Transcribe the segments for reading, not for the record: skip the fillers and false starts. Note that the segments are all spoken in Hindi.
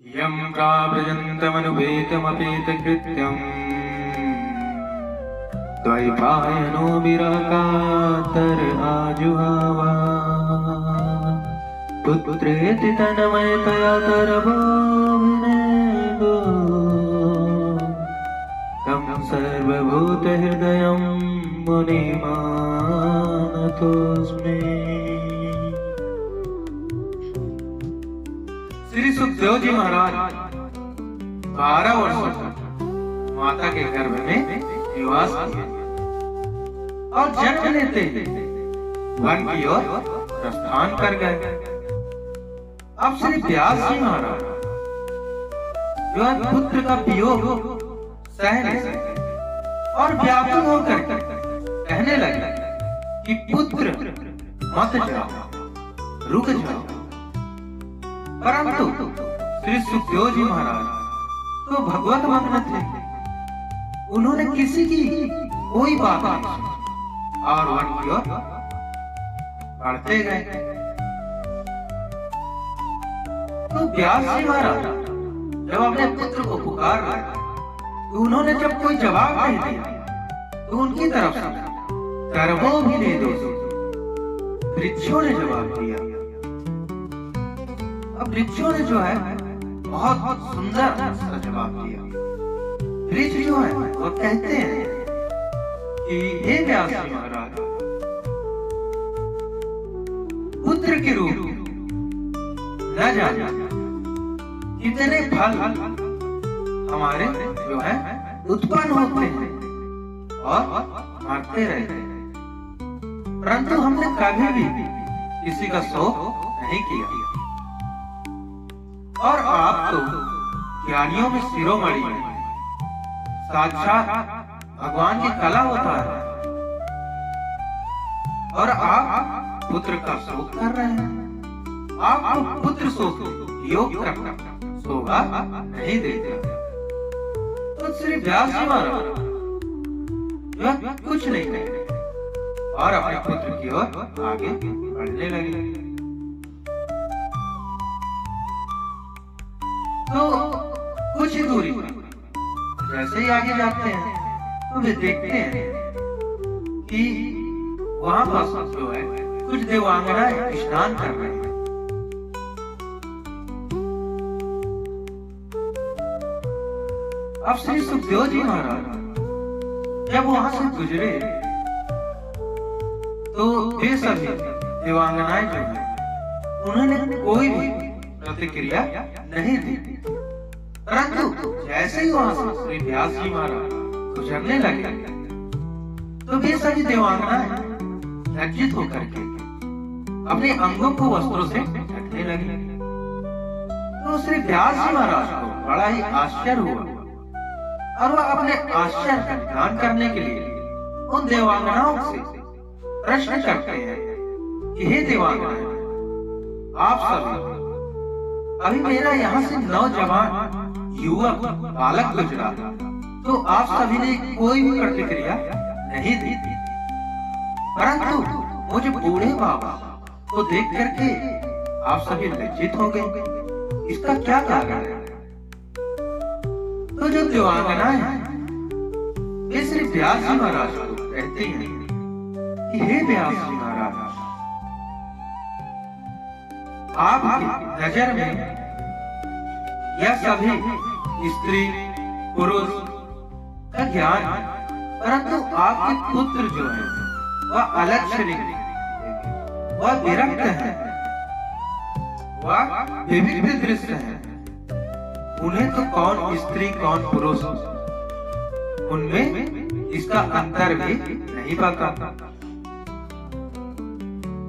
यं प्राव्रजन्तमनुपेतमपेतकृत्यम् द्वैपायनो विरहकातर आजुहाव पुत्रेति तन्मयतया तरवोऽभिनेदो तं सर्वभूतहृदयं मुनिमानतोऽस्मि। श्री सुखदेव जी महाराज 12 वर्षों तक माता के गर्भ में निवास किए और जन्म लेते वन की ओर प्रस्थान कर गए। अब श्री व्यास जी महाराज जो पुत्र का वियोग सह नहीं सके और व्याकुल होकर कहने लगे कि पुत्र मत जाओ, रुक जाओ। परंतु श्री सुखदेव जी महाराज तो भगवत मग्न थे, उन्होंने किसी की कोई बात नहीं सुनी और वन की ओर बढ़ते गए। तो व्यास जी महाराज जब अपने पुत्र को पुकार रहे तो उन्होंने जब कोई जवाब नहीं दिया तो उनकी तरफ से कर्मो भी ले दो वृक्षों ने जवाब दिया। अब वृक्षों ने जो है बहुत सुंदर सा जवाब दिया। वृक्ष जो है वो कहते हैं कि हे व्यास जी महाराज, पुत्र के रूप न जाने कितने फल हमारे जो है उत्पन्न होते हैं और मरते रहते हैं, परंतु हमने कभी भी किसी का शोक नहीं किया। और आप तो ज्ञानियों में शिरोमणि हैं, साक्षात भगवान की कला होता है और आप पुत्र का शोक कर रहे हैं। आपको पुत्र शोक योग करना शोभा नहीं देते। तो श्री व्यास जी महाराज कुछ नहीं कहते और अपने पुत्र की ओर आगे बढ़ने लगे। तो कुछ ही दूरी पर जैसे ही आगे जाते हैं तो वे देखते हैं कि वहां पर जो है कुछ देवांगनाएं स्नान कर रहे हैं। अब श्री सुखदेव जी महाराज जब वहां से गुजरे तो वे सभी देवांगनाएं जो है उन्होंने कोई भी प्रतिक्रिया नहीं दी, परंतु जैसे ही वहां से श्री व्यास जी महाराज गुजरने लगे तो वे सभी देवांगनाएं लज्जित होकर के अपने अंगों को वस्त्रों से ढकने लगे। तो श्री व्यास जी महाराज को बड़ा ही आश्चर्य हुआ और वह अपने आश्चर्य का ध्यान करने के लिए उन देवांगनाओं से प्रश्न करते हैं कि हे देवांगनाएं, आप सभी, अभी मेरा यहाँ से नौजवान युवक बालक गुजरा तो आप सभी ने कोई भी प्रतिक्रिया नहीं दी, परंतु मुझे बूढ़े बाबा को देख करके आप सभी लज्जित हो गए। इसका क्या कारण है? तो जो देवांगनाएं हैं वे श्री व्यास जी महाराज को कहते हैं कि हे व्यास जी महाराज, आपकी नजर में यह सभी स्त्री पुरुष का ज्ञान है, परंतु आपके पुत्र जो है वह अलक्षणी, वह विरक्त है, वह विविध दृश्य है। उन्हें तो कौन स्त्री कौन पुरुष उनमें इसका अंतर भी नहीं पता।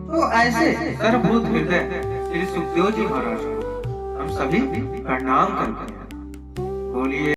तो ऐसे सर्वभूत हृदय श्री सुखदेव जी महाराज को हम सभी प्रणाम करते हैं। बोलिए।